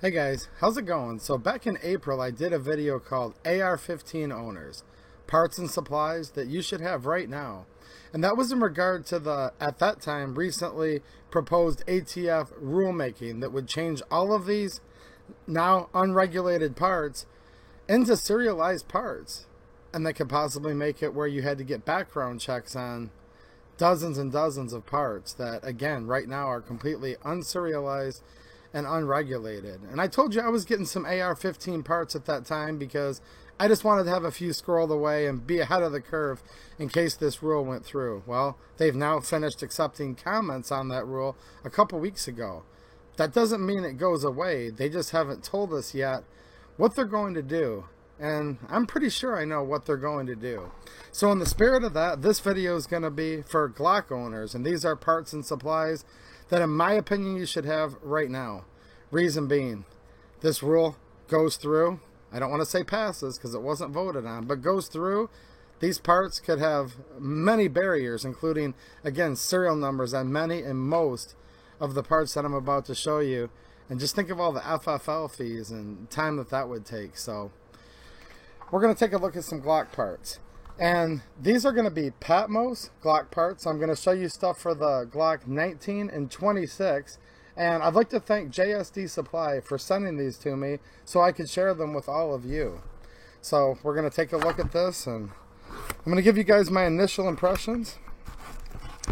Hey guys, how's it going? So back in April I did a video called AR-15 owners, parts and supplies that you should have right now. And that was in regard to the, at that time, recently proposed ATF rulemaking that would change all of these now unregulated parts into serialized parts. And that could possibly make it where you had to get background checks on dozens and dozens of parts that, again, right now are completely unserialized and unregulated. And I told you I was getting some AR-15 parts at that time because I just wanted to have a few squirreled away and be ahead of the curve in case this rule went through. Well, they've now finished accepting comments on that rule a couple weeks ago. That doesn't mean it goes away. They just haven't told us yet what they're going to do. And I'm pretty sure I know what they're going to do. So in the spirit of that, this video is going to be for Glock owners. And these are parts and supplies that in my opinion you should have right now. Reason being, this rule goes through. I don't want to say passes because it wasn't voted on, but goes through. These parts could have many barriers, including, again, serial numbers on many and most of the parts that I'm about to show you. And just think of all the FFL fees and time that would take. So we're going to take a look at some Glock parts. And these are going to be Patmos Glock parts. I'm going to show you stuff for the Glock 19 and 26. And I'd like to thank JSD Supply for sending these to me so I could share them with all of you. So we're going to take a look at this and I'm going to give you guys my initial impressions.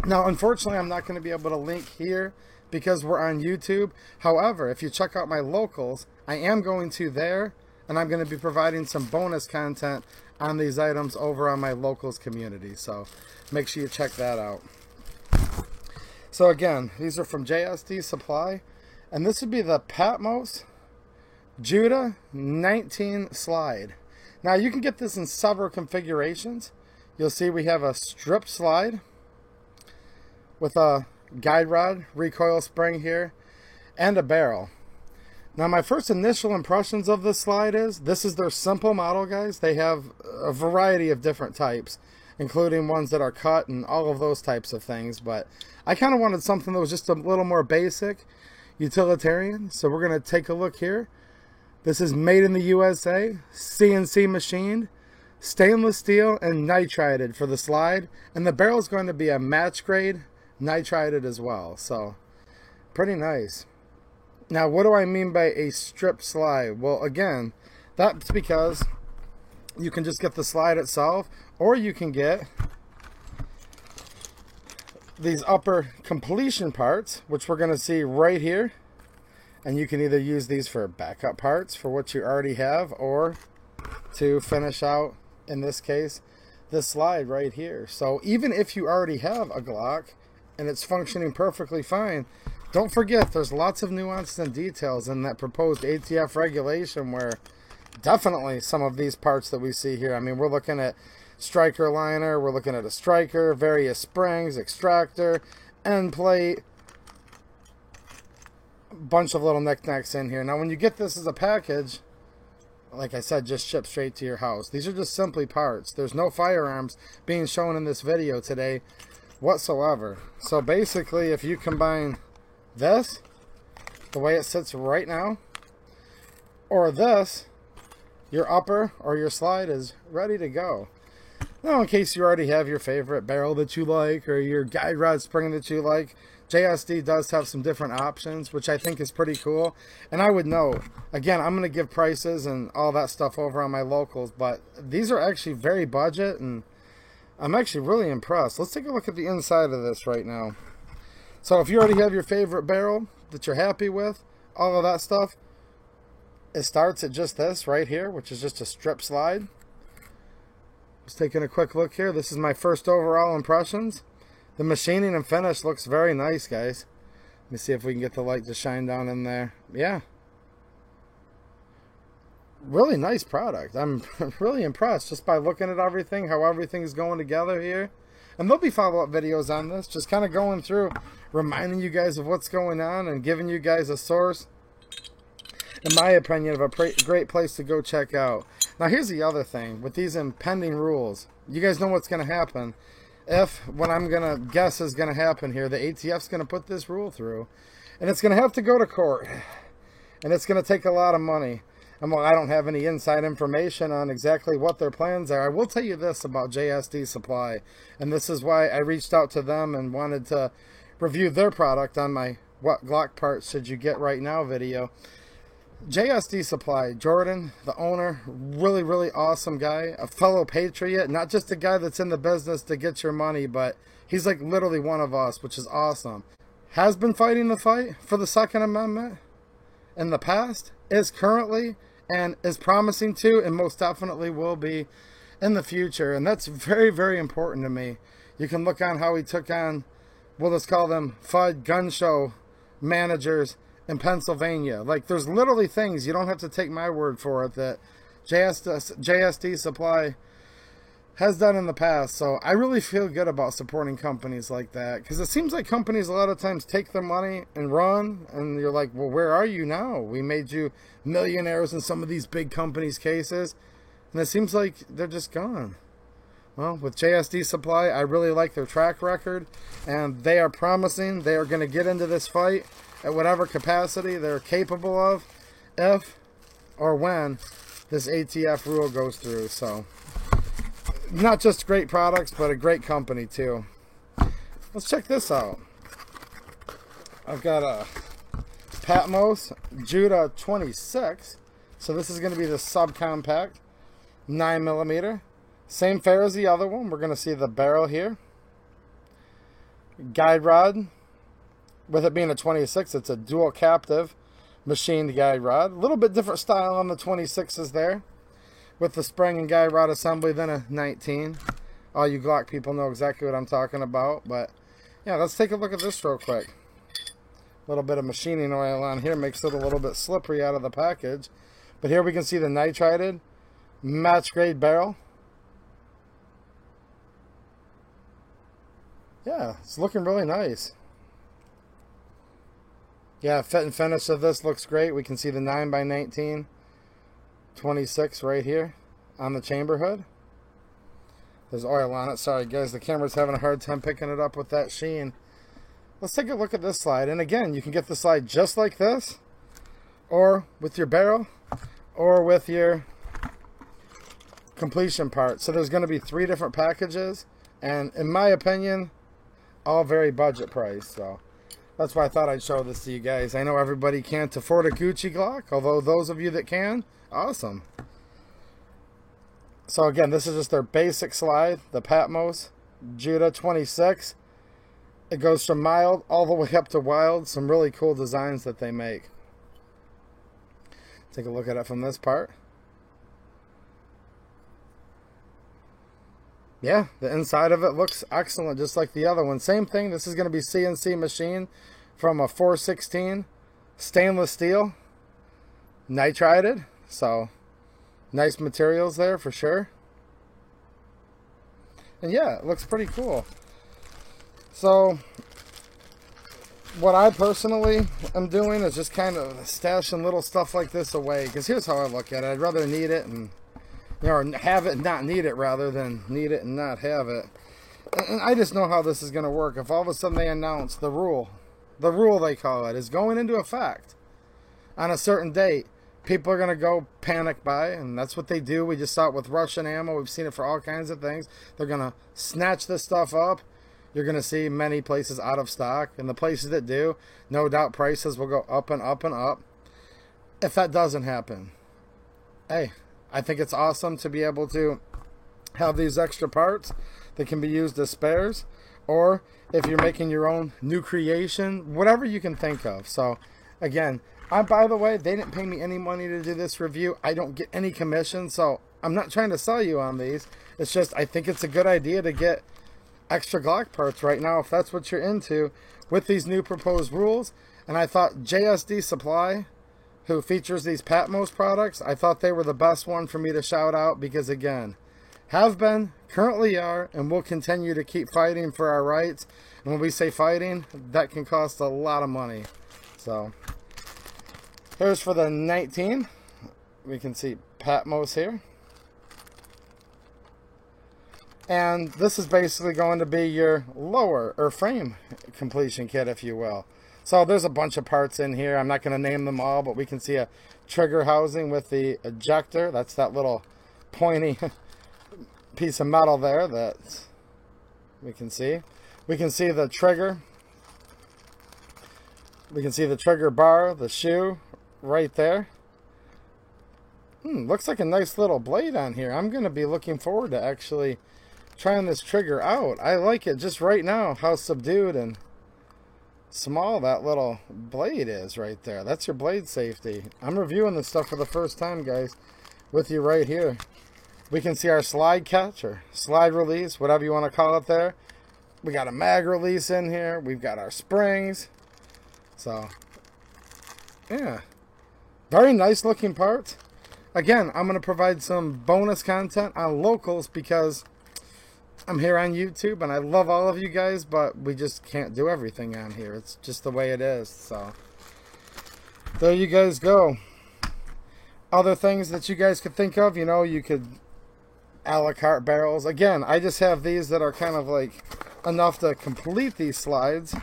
Now, unfortunately, I'm not going to be able to link here because we're on YouTube. However, if you check out my locals, I am going to there and I'm going to be providing some bonus content on these items over on my locals community. So make sure you check that out. So again, these are from JSD Supply, and this would be the Patmos Judah 19 slide. Now you can get this in several configurations. You'll see we have a strip slide with a guide rod, recoil spring here, and a barrel. Now my first initial impressions of this slide is, this is their simple model, guys. They have a variety of different types, including ones that are cut and all of those types of things. But I kind of wanted something that was just a little more basic, utilitarian. So we're going to take a look here. This is made in the USA, CNC machined, stainless steel and nitrided for the slide. And the barrel is going to be a match grade, nitrided as well. So pretty nice. Now, what do I mean by a strip slide? Well, again, that's because you can just get the slide itself, or you can get these upper completion parts, which we're going to see right here. And you can either use these for backup parts for what you already have, or to finish out, in this case, this slide right here. So even if you already have a Glock and it's functioning perfectly fine, don't forget there's lots of nuances and details in that proposed ATF regulation where definitely some of these parts that we see here, I mean, we're looking at striker liner, we're looking at a striker, various springs, extractor, end plate, a bunch of little knickknacks in here. Now when you get this as a package, like I said, just ship straight to your house. These are just simply parts. There's no firearms being shown in this video today whatsoever. So basically, if you combine this, the way it sits right now, or this, your upper or your slide is ready to go. Now, in case you already have your favorite barrel that you like or your guide rod spring that you like, JSD does have some different options, which I think is pretty cool. And I would note, again, I'm going to give prices and all that stuff over on my locals, but these are actually very budget, and I'm actually really impressed. Let's take a look at the inside of this right now. So if you already have your favorite barrel that you're happy with, all of that stuff, it starts at just this right here, which is just a strip slide. Just taking a quick look here. This is my first overall impressions. The machining and finish looks very nice, guys. Let me see if we can get the light to shine down in there. Yeah. Really nice product. I'm really impressed just by looking at everything, how everything's going together here. And there'll be follow-up videos on this, just kind of going through, reminding you guys of what's going on and giving you guys a source, in my opinion, of a great place to go check out. Now here's the other thing, with these impending rules, you guys know what's going to happen. If, what I'm going to guess is going to happen here, the ATF's going to put this rule through, and it's going to have to go to court. and it's going to take a lot of money. And while I don't have any inside information on exactly what their plans are, I will tell you this about JSD Supply, and this is why I reached out to them and wanted to review their product on my What Glock Parts Should You Get Right Now video. JSD Supply, Jordan, the owner, really, really awesome guy, a fellow patriot, not just a guy that's in the business to get your money, but he's like literally one of us, which is awesome. Has been fighting the fight for the Second Amendment in the past, is currently, and is promising to, and most definitely will be in the future. And that's very, very important to me. You can look on how he took on, we'll just call them FUD gun show managers in Pennsylvania. Like, there's literally things, you don't have to take my word for it, that JSD Supply has done in the past. So I really feel good about supporting companies like that, because it seems like companies a lot of times take their money and run, and you're like, well, where are you now? We made you millionaires in some of these big companies' cases, and it seems like they're just gone. Well, with JSD Supply, I really like their track record, and they are promising they are going to get into this fight at whatever capacity they're capable of, if or when this ATF rule goes through. So, not just great products, but a great company too. Let's check this out. I've got a Patmos Judah 26. So this is going to be the subcompact 9mm. Same fare as the other one. We're going to see the barrel here. Guide rod. With it being a 26, it's a dual captive machined guide rod. A little bit different style on the 26s there, with the spring and guide rod assembly than a 19. All you Glock people know exactly what I'm talking about. But yeah, let's take a look at this real quick. A little bit of machining oil on here makes it a little bit slippery out of the package. But here we can see the nitrided match grade barrel. Yeah, it's looking really nice. Yeah, fit and finish of this looks great. We can see the 9x19 26 right here on the chamber hood. There's oil on it. Sorry guys, the camera's having a hard time picking it up with that sheen. Let's take a look at this slide. And again, you can get the slide just like this, or with your barrel, or with your completion part. So there's going to be 3 different packages, and in my opinion, all very budget priced. So that's why I thought I'd show this to you guys. I know everybody can't afford a Gucci Glock, although those of you that can, awesome. So again, this is just their basic slide, the Patmos Judah 26. It goes from mild all the way up to wild. Some really cool designs that they make. Take a look at it from this part. Yeah, the inside of it looks excellent, just like the other one. Same thing, this is going to be CNC machine from a 416 stainless steel, nitrided. So, nice materials there for sure. And yeah, it looks pretty cool. So, what I personally am doing is just kind of stashing little stuff like this away. Because here's how I look at it. I'd rather need it and, you know, or have it and not need it rather than need it and not have it. And I just know how this is going to work. If all of a sudden they announce the rule they call it, is going into effect on a certain date, people are going to go panic buy, and that's what they do. We just saw it with Russian ammo. We've seen it for all kinds of things. They're going to snatch this stuff up. You're going to see many places out of stock, and the places that do, no doubt prices will go up and up and up. If that doesn't happen, hey, I think it's awesome to be able to have these extra parts that can be used as spares, or if you're making your own new creation, whatever you can think of. So again, by the way, they didn't pay me any money to do this review. I don't get any commission, so I'm not trying to sell you on these. It's just I think it's a good idea to get extra Glock parts right now if that's what you're into with these new proposed rules. And I thought JSD Supply, who features these Patmos products, I thought they were the best one for me to shout out, because again, have been, currently are, and will continue to keep fighting for our rights. And when we say fighting, that can cost a lot of money. So here's for the 19. We can see Patmos here. And this is basically going to be your lower or frame completion kit, if you will. So there's a bunch of parts in here. I'm not going to name them all, but we can see a trigger housing with the ejector. That's that little pointy piece of metal there that we can see. We can see the trigger. We can see the trigger bar, the shoe right there. Looks like a nice little blade on here. I'm going to be looking forward to actually trying this trigger out. I like it just right now, how subdued and small that little blade is right there. That's your blade safety. I'm reviewing this stuff for the first time, guys, with you right here. We can see our slide catch or slide release, whatever you want to call it there. We got a mag release in here. We've got our springs. So, yeah. Very nice looking parts. Again, I'm going to provide some bonus content on locals because I'm here on YouTube and I love all of you guys, but we just can't do everything on here. It's just the way it is. So, there you guys go. Other things that you guys could think of, you know, you could a la carte barrels. Again, I just have these that are kind of like enough to complete these slides.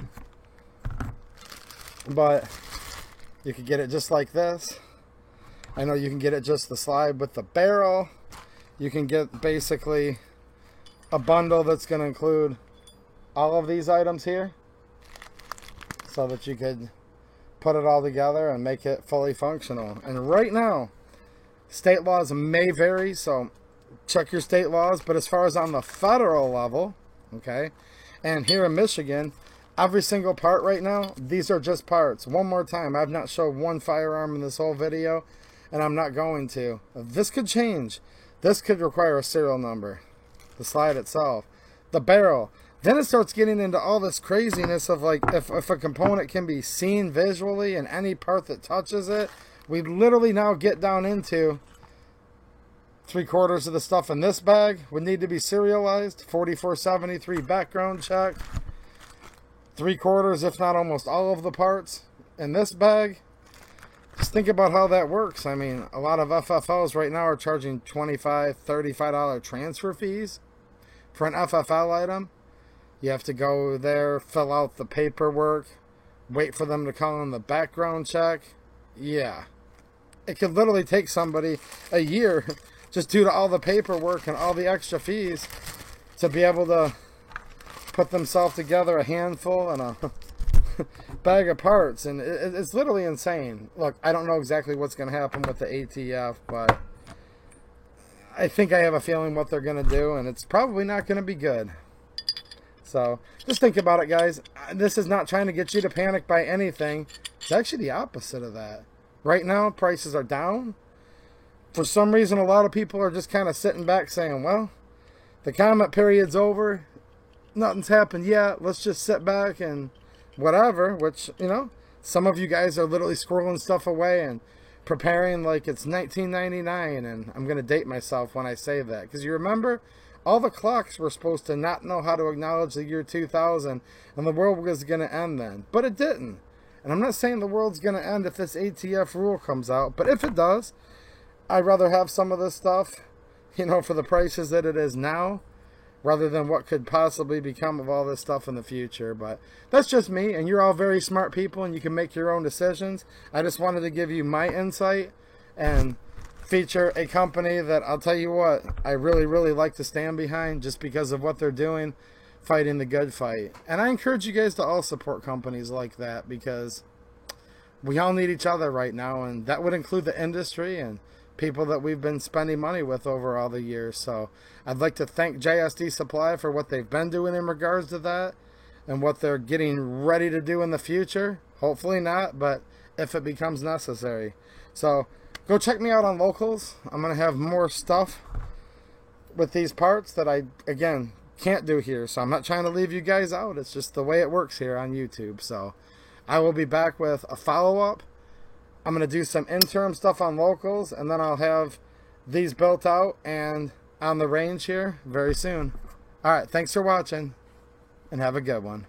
But you could get it just like this. I know you can get it just the slide with the barrel. You can get basically a bundle that's going to include all of these items here so that you could put it all together and make it fully functional. And right now, state laws may vary, so check your state laws. But as far as on the federal level, okay, and here in Michigan, every single part right now, these are just parts. One more time, I've not shown one firearm in this whole video, and I'm not going to. This could change. This could require a serial number. The slide itself. The barrel. Then it starts getting into all this craziness of like, if a component can be seen visually in any part that touches it, we literally now get down into 3/4 of the stuff in this bag would need to be serialized. 4473 background check. 3/4, if not almost all of the parts in this bag. Just think about how that works. I mean, a lot of FFLs right now are charging $25, $35 transfer fees for an FFL item. You have to go there, fill out the paperwork, wait for them to call in the background check. Yeah. It could literally take somebody a year just due to all the paperwork and all the extra fees to be able to put themselves together a handful and a bag of parts, and it's literally insane. Look, I don't know exactly what's going to happen with the ATF, but I think I have a feeling what they're going to do, and it's probably not going to be good. So just think about it, guys. This is not trying to get you to panic by anything. It's actually the opposite of that. Right now, prices are down. For some reason, a lot of people are just kind of sitting back saying, well, the comment period's over. Nothing's happened yet. Let's just sit back and whatever, which, you know, some of you guys are literally squirreling stuff away and preparing like it's 1999, and I'm going to date myself when I say that, because you remember, all the clocks were supposed to not know how to acknowledge the year 2000, and the world was going to end then, but it didn't. And I'm not saying the world's going to end if this ATF rule comes out, but if it does, I'd rather have some of this stuff, you know, for the prices that it is now, rather than what could possibly become of all this stuff in the future. But that's just me, and you're all very smart people, and you can make your own decisions. I just wanted to give you my insight and feature a company that, I'll tell you what, I really, really like to stand behind just because of what they're doing, fighting the good fight. And I encourage you guys to all support companies like that, because we all need each other right now, and that would include the industry and people that we've been spending money with over all the years. So I'd like to thank JSD Supply for what they've been doing in regards to that and what they're getting ready to do in the future. Hopefully not, but if it becomes necessary. So go check me out on Locals. I'm going to have more stuff with these parts that I, again, can't do here. So I'm not trying to leave you guys out. It's just the way it works here on YouTube. So I will be back with a follow-up. I'm going to do some interim stuff on Locals, and then I'll have these built out and on the range here very soon. All right, thanks for watching, and have a good one.